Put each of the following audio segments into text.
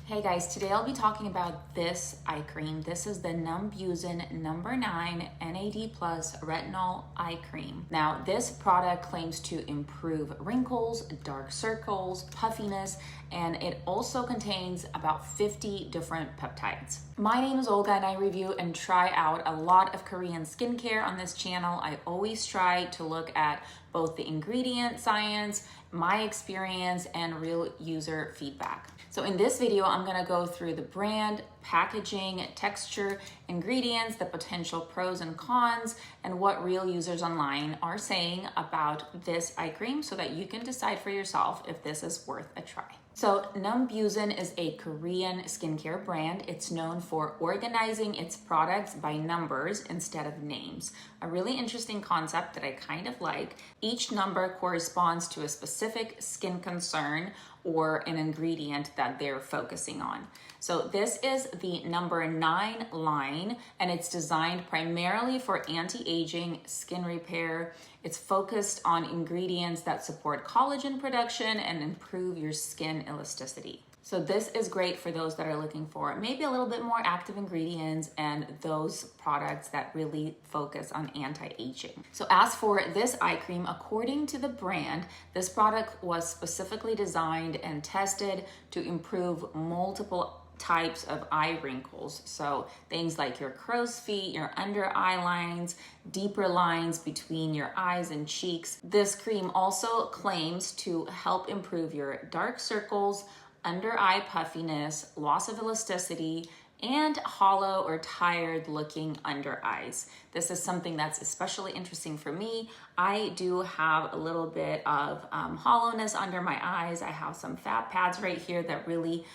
Hey guys, today I'll be talking about this eye cream. This is the Numbuzin number 9 NAD plus retinol eye cream. Now, this product claims to improve wrinkles, dark circles, puffiness, and it also contains about 50 different peptides. My name is Olga and I review and try out a lot of Korean skincare on this channel. I always try to look at both the ingredient science, my experience, and real user feedback. So in this video, I'm gonna go through the brand, packaging, texture, ingredients, the potential pros and cons, and what real users online are saying about this eye cream so that you can decide for yourself if this is worth a try. So Numbuzin is a Korean skincare brand. It's known for organizing its products by numbers instead of names. A really interesting concept that I kind of like. Each number corresponds to a specific skin concern or an ingredient that they're focusing on. So this is the number 9 line, and it's designed primarily for anti-aging, skin repair. It's focused on ingredients that support collagen production and improve your skin elasticity. So this is great for those that are looking for maybe a little bit more active ingredients and those products that really focus on anti-aging. So as for this eye cream, according to the brand, this product was specifically designed and tested to improve multiple types of eye wrinkles. So things like your crow's feet, your under eye lines, deeper lines between your eyes and cheeks. This cream also claims to help improve your dark circles, under eye puffiness, loss of elasticity, and hollow or tired looking under eyes. This is something that's especially interesting for me. I do have a little bit of hollowness under my eyes. I have some fat pads right here that really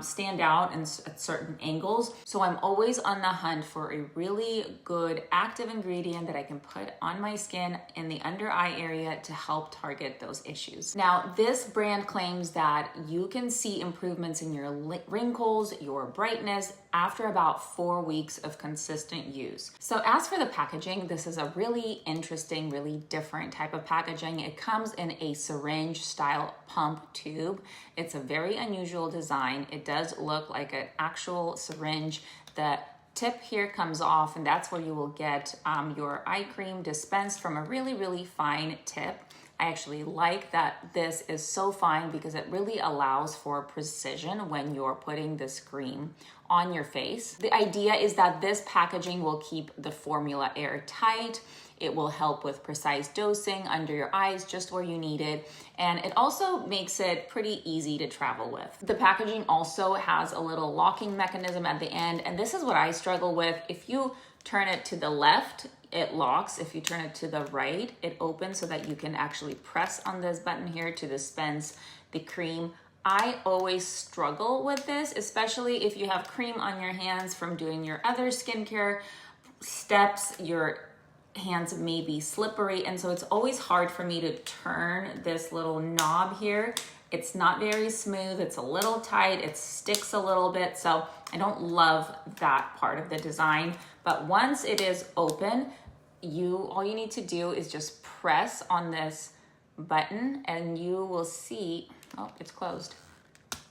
stand out at certain angles. So I'm always on the hunt for a really good active ingredient that I can put on my skin in the under eye area to help target those issues. Now, this brand claims that you can see improvements in your wrinkles, your brightness after about 4 weeks of consistent use. So as for the packaging, this is a really interesting, really different type of packaging. It comes in a syringe style pump tube. It's a very unusual design. It does look like an actual syringe. The tip here comes off, and that's where you will get your eye cream dispensed from a really, really fine tip. I actually like that this is so fine because it really allows for precision when you're putting this cream on your face. The idea is that this packaging will keep the formula airtight. It will help with precise dosing under your eyes, just where you need it. And it also makes it pretty easy to travel with. The packaging also has a little locking mechanism at the end. And this is what I struggle with. If you turn it to the left, it locks. If you turn it to the right, it opens so that you can actually press on this button here to dispense the cream. I always struggle with this, especially if you have cream on your hands from doing your other skincare steps. Your hands may be slippery, and so it's always hard for me to turn this little knob here. It's not very smooth, it's a little tight, it sticks a little bit, so I don't love that part of the design. But once it is open, all you need to do is just press on this button and you will see, oh, it's closed.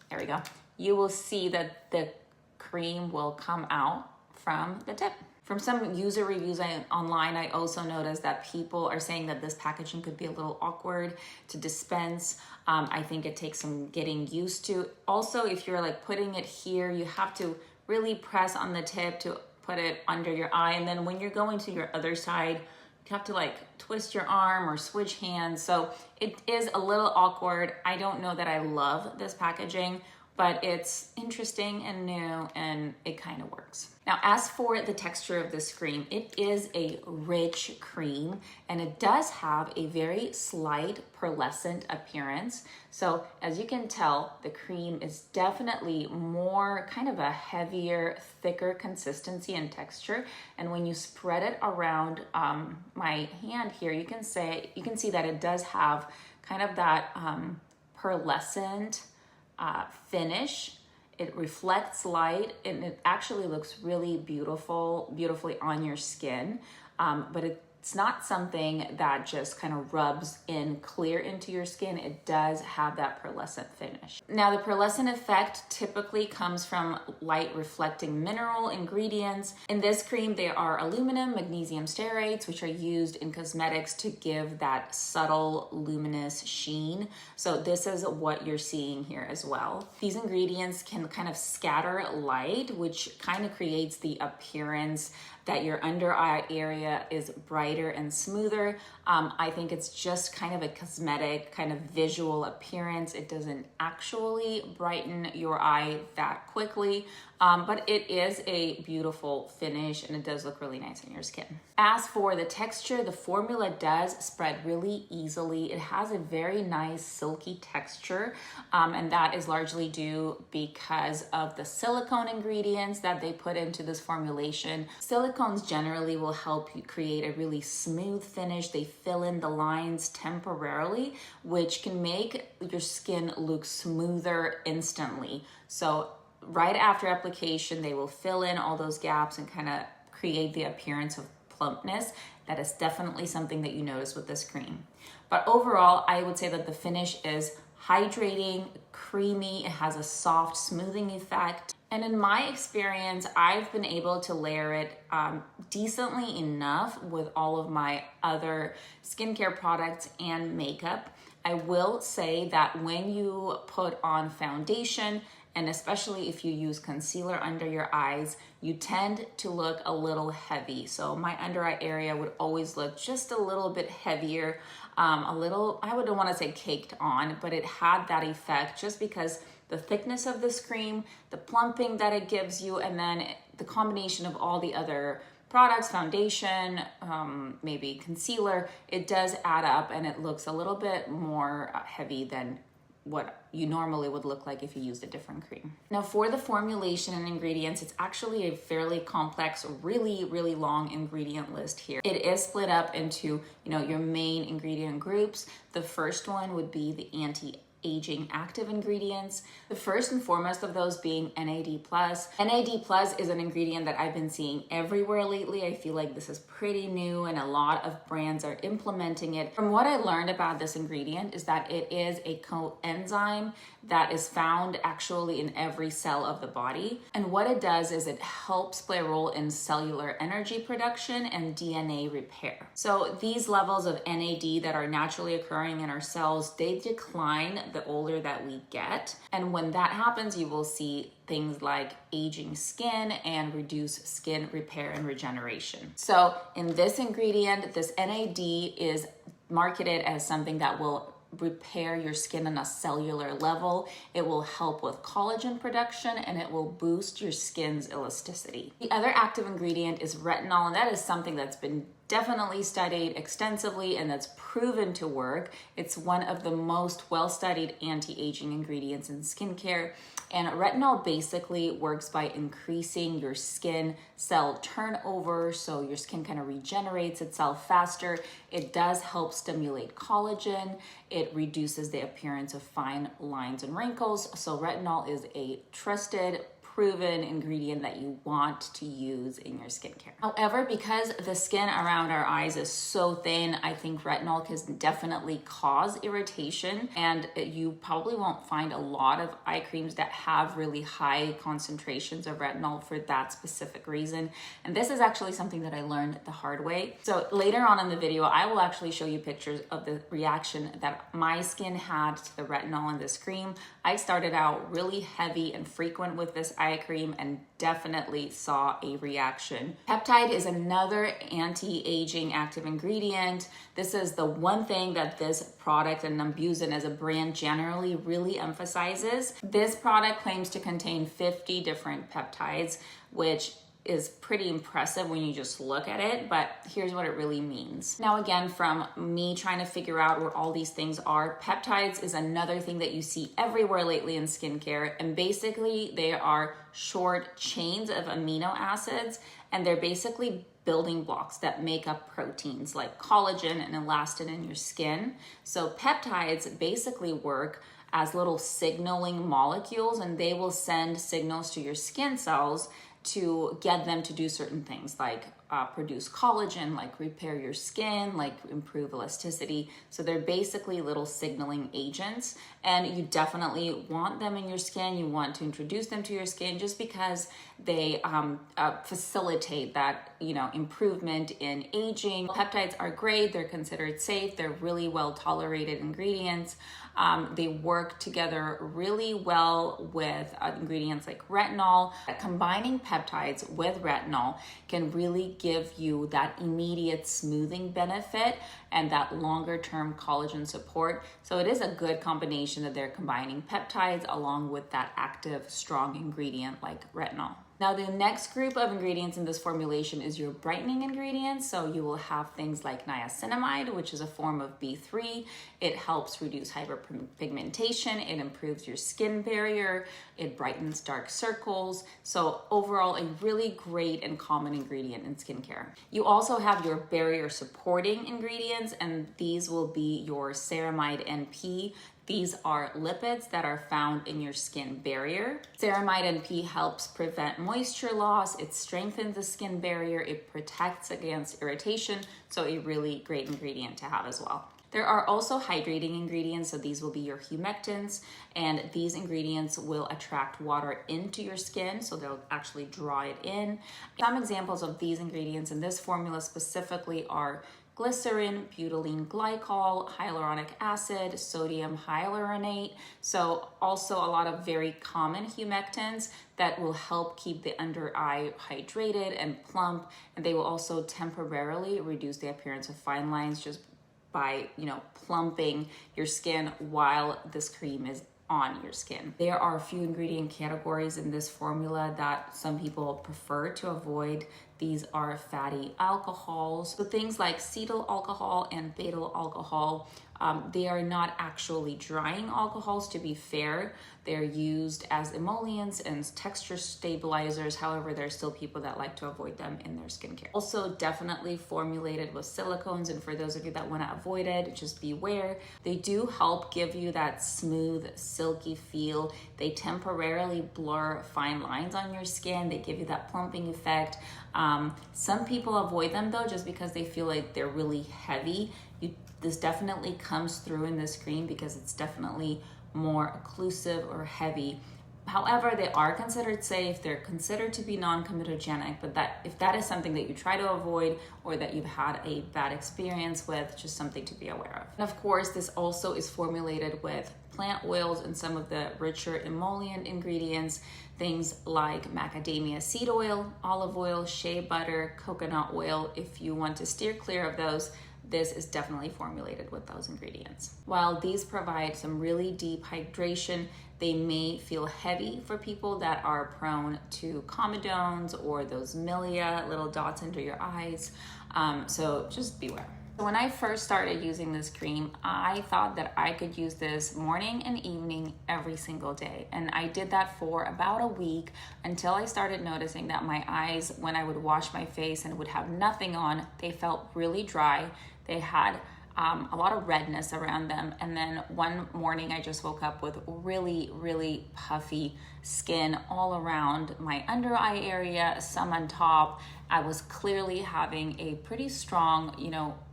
There we go. You will see that the cream will come out from the tip. From some user reviews online, I also noticed that people are saying that this packaging could be a little awkward to dispense. I think it takes some getting used to. Also, if you're like putting it here, you have to really press on the tip to put it under your eye. And then when you're going to your other side, you have to like twist your arm or switch hands. So it is a little awkward. I don't know that I love this packaging, but it's interesting and new and it kind of works. Now, as for the texture of this cream, it is a rich cream and it does have a very slight pearlescent appearance. So as you can tell, the cream is definitely more kind of a heavier, thicker consistency and texture. And when you spread it around my hand here, you can see that it does have kind of that pearlescent finish. It reflects light and it actually looks really beautifully on your skin. But it it's not something that just kind of rubs in clear into your skin. It does have that pearlescent finish. Now, the pearlescent effect typically comes from light reflecting mineral ingredients. In this cream, there are aluminum, magnesium stearates, which are used in cosmetics to give that subtle luminous sheen. So this is what you're seeing here as well. These ingredients can kind of scatter light, which kind of creates the appearance that your under eye area is brighter and smoother. I think it's just kind of a cosmetic kind of visual appearance. It doesn't actually brighten your eye that quickly, but it is a beautiful finish and it does look really nice on your skin. As for the texture, the formula does spread really easily. It has a very nice silky texture, and that is largely due because of the silicone ingredients that they put into this formulation. Silicones generally will help you create a really smooth finish. They fill in the lines temporarily, which can make your skin look smoother instantly. So right after application, they will fill in all those gaps and kind of create the appearance of plumpness. That is definitely something that you notice with this cream. But overall, I would say that the finish is hydrating, creamy. It has a soft smoothing effect. And in my experience, I've been able to layer it decently enough with all of my other skincare products and makeup. I will say that when you put on foundation, and especially if you use concealer under your eyes, you tend to look a little heavy. So my under eye area would always look just a little bit heavier, a little, I wouldn't want to say caked on, but it had that effect just because the thickness of this cream, the plumping that it gives you, and then the combination of all the other products, foundation, maybe concealer, it does add up and it looks a little bit more heavy than what you normally would look like if you used a different cream. Now for the formulation and ingredients, it's actually a fairly complex, really long ingredient list here. It is split up into, your main ingredient groups. The first one would be the anti-aging active ingredients. The first and foremost of those being NAD+. NAD+ is an ingredient that I've been seeing everywhere lately. I feel like this is pretty new and a lot of brands are implementing it. From what I learned about this ingredient is that it is a coenzyme that is found actually in every cell of the body. And what it does is it helps play a role in cellular energy production and DNA repair. So these levels of NAD that are naturally occurring in our cells, they decline the older that we get. And when that happens, you will see things like aging skin and reduced skin repair and regeneration. So in this ingredient, this NAD is marketed as something that will repair your skin on a cellular level. It will help with collagen production and it will boost your skin's elasticity. The other active ingredient is retinol, and that is something that's been definitely studied extensively and that's proven to work. It's one of the most well-studied anti-aging ingredients in skincare. And retinol basically works by increasing your skin cell turnover, so your skin kind of regenerates itself faster. It does help stimulate collagen. It reduces the appearance of fine lines and wrinkles. So retinol is a trusted, proven ingredient that you want to use in your skincare. However, because the skin around our eyes is so thin, I think retinol can definitely cause irritation, and you probably won't find a lot of eye creams that have really high concentrations of retinol for that specific reason. And this is actually something that I learned the hard way. So later on in the video, I will actually show you pictures of the reaction that my skin had to the retinol in this cream. I started out really heavy and frequent with this eye cream and definitely saw a reaction. Peptide is another anti-aging active ingredient. This is the one thing that this product and Numbuzin as a brand generally really emphasizes. This product claims to contain 50 different peptides, which is pretty impressive when you just look at it, but here's what it really means. Now again, from me trying to figure out what all these things are, peptides is another thing that you see everywhere lately in skincare, and basically they are short chains of amino acids, and they're basically building blocks that make up proteins like collagen and elastin in your skin. So peptides basically work as little signaling molecules, and they will send signals to your skin cells to get them to do certain things like produce collagen, like repair your skin, like improve elasticity. So they're basically little signaling agents, and you definitely want them in your skin. You want to introduce them to your skin just because they facilitate that, improvement in aging. Peptides are great. They're considered safe. They're really well tolerated ingredients. They work together really well with ingredients like retinol. Combining peptides with retinol can really give you that immediate smoothing benefit and that longer term collagen support. So it is a good combination that they're combining peptides along with that active, strong ingredient like retinol. Now, the next group of ingredients in this formulation is your brightening ingredients. So you will have things like niacinamide, which is a form of B3. It helps reduce hyperpigmentation. It improves your skin barrier. It brightens dark circles. So overall, a really great and common ingredient in skincare. You also have your barrier supporting ingredients, and these will be your ceramide NP. These are lipids that are found in your skin barrier. Ceramide NP helps prevent moisture loss. It strengthens the skin barrier. It protects against irritation. So a really great ingredient to have as well. There are also hydrating ingredients, so these will be your humectants, and these ingredients will attract water into your skin, so they'll actually draw it in. Some examples of these ingredients in this formula specifically are glycerin, butylene glycol, hyaluronic acid, sodium hyaluronate. So also a lot of very common humectants that will help keep the under eye hydrated and plump, and they will also temporarily reduce the appearance of fine lines just by, plumping your skin while this cream is on your skin. There are a few ingredient categories in this formula that some people prefer to avoid. These are fatty alcohols. So things like cetyl alcohol and betyl alcohol, they are not actually drying alcohols, to be fair. They're used as emollients and texture stabilizers. However, there are still people that like to avoid them in their skincare. Also definitely formulated with silicones, and for those of you that want to avoid it, just beware. They do help give you that smooth, silky feel. They temporarily blur fine lines on your skin. They give you that plumping effect. Some people avoid them though, just because they feel like they're really heavy. This definitely comes through in this cream because it's definitely more occlusive or heavy. However, they are considered safe. They're considered to be non-comedogenic, but if that is something that you try to avoid or that you've had a bad experience with, just something to be aware of. And of course, this also is formulated with plant oils and some of the richer emollient ingredients, things like macadamia seed oil, olive oil, shea butter, coconut oil. If you want to steer clear of those, this is definitely formulated with those ingredients. While these provide some really deep hydration, they may feel heavy for people that are prone to comedones or those milia, little dots under your eyes. So just beware. When I first started using this cream, I thought that I could use this morning and evening every single day. And I did that for about a week until I started noticing that my eyes, when I would wash my face and would have nothing on, they felt really dry. They had a lot of redness around them. And then one morning I just woke up with really, really puffy skin all around my under eye area, some on top. I was clearly having a pretty strong,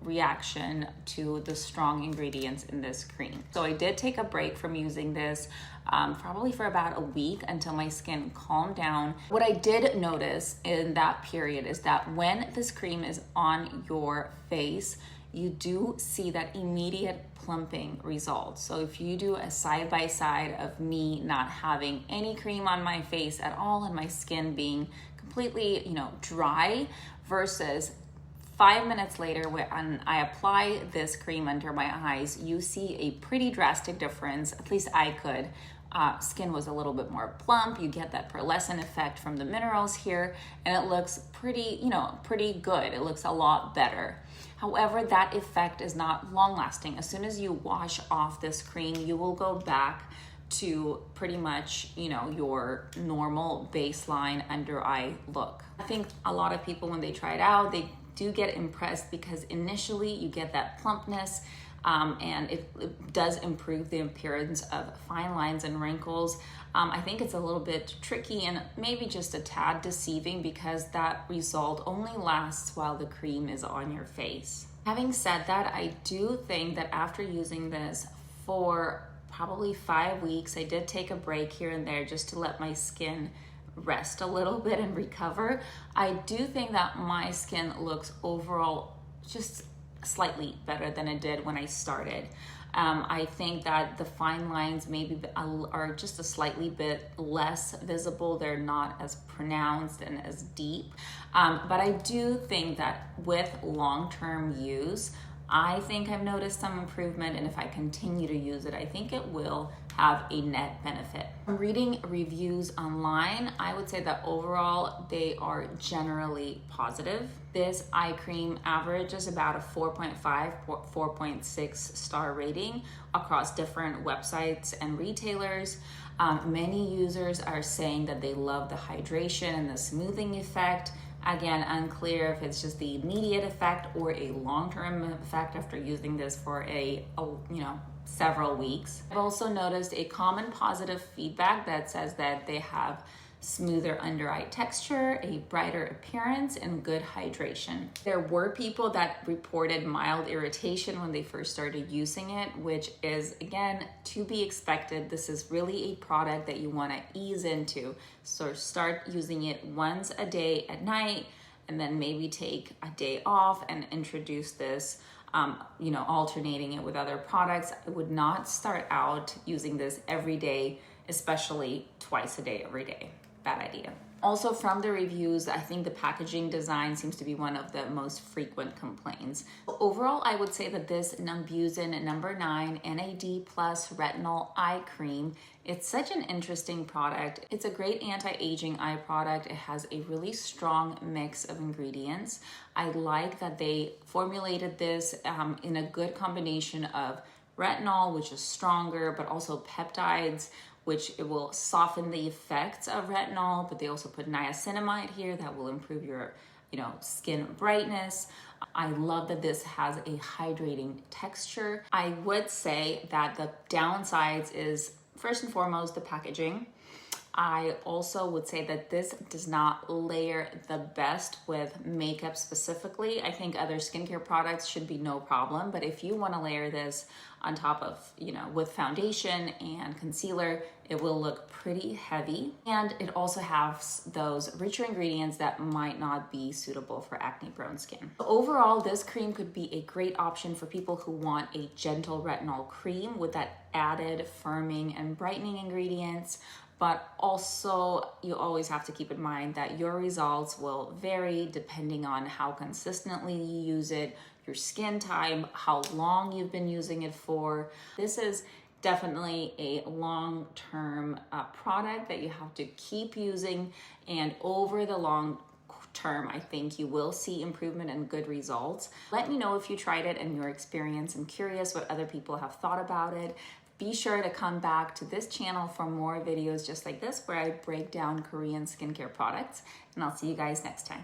reaction to the strong ingredients in this cream. So I did take a break from using this probably for about a week until my skin calmed down. What I did notice in that period is that when this cream is on your face, you do see that immediate plumping results. So if you do a side-by-side of me not having any cream on my face at all and my skin being completely, dry versus 5 minutes later when I apply this cream under my eyes, you see a pretty drastic difference. At least I could. Skin was a little bit more plump. You get that pearlescent effect from the minerals here, and it looks pretty good. It looks a lot better. However, that effect is not long lasting. As soon as you wash off this cream, you will go back to pretty much, your normal baseline under eye look. I think a lot of people, when they try it out, they do get impressed because initially you get that plumpness. and it does improve the appearance of fine lines and wrinkles. I think it's a little bit tricky and maybe just a tad deceiving because that result only lasts while the cream is on your face. Having said that, I do think that after using this for probably 5 weeks, I did take a break here and there just to let my skin rest a little bit and recover. I do think that my skin looks overall just slightly better than it did when I started. I think that the fine lines maybe are just a slightly bit less visible. They're not as pronounced and as deep. But I do think that with long-term use, I think I've noticed some improvement, and if I continue to use it, I think it will have a net benefit. From reading reviews online, I would say that overall they are generally positive. This eye cream averages about a 4.5, 4.6 star rating across different websites and retailers. Many users are saying that they love the hydration and the smoothing effect. Again, unclear if it's just the immediate effect or a long-term effect after using this for several weeks. I've also noticed a common positive feedback that says that they have smoother under eye texture, a brighter appearance, and good hydration. There were people that reported mild irritation when they first started using it, which is, again, to be expected. This is really a product that you want to ease into. So start using it once a day at night, and then maybe take a day off and introduce this, alternating it with other products. I would not start out using this every day, especially twice a day every day. Bad idea. Also, from the reviews, I think the packaging design seems to be one of the most frequent complaints. Overall, I would say that this Numbuzin number 9 NAD plus retinol eye cream, it's such an interesting product. It's a great anti-aging eye product. It has a really strong mix of ingredients. I like that they formulated this in a good combination of retinol, which is stronger, but also peptides, which it will soften the effects of retinol, but they also put niacinamide here that will improve your skin brightness. I love that this has a hydrating texture. I would say that the downsides is first and foremost the packaging. I also would say that this does not layer the best with makeup specifically. I think other skincare products should be no problem, but if you want to layer this on top of, with foundation and concealer, it will look pretty heavy. And it also has those richer ingredients that might not be suitable for acne-prone skin. Overall, this cream could be a great option for people who want a gentle retinol cream with that added firming and brightening ingredients. But also, you always have to keep in mind that your results will vary depending on how consistently you use it, your skin type, how long you've been using it for. This is definitely a long-term product that you have to keep using, and over the long term, I think you will see improvement and good results. Let me know if you tried it and your experience. I'm curious what other people have thought about it. Be sure to come back to this channel for more videos just like this where I break down Korean skincare products, and I'll see you guys next time.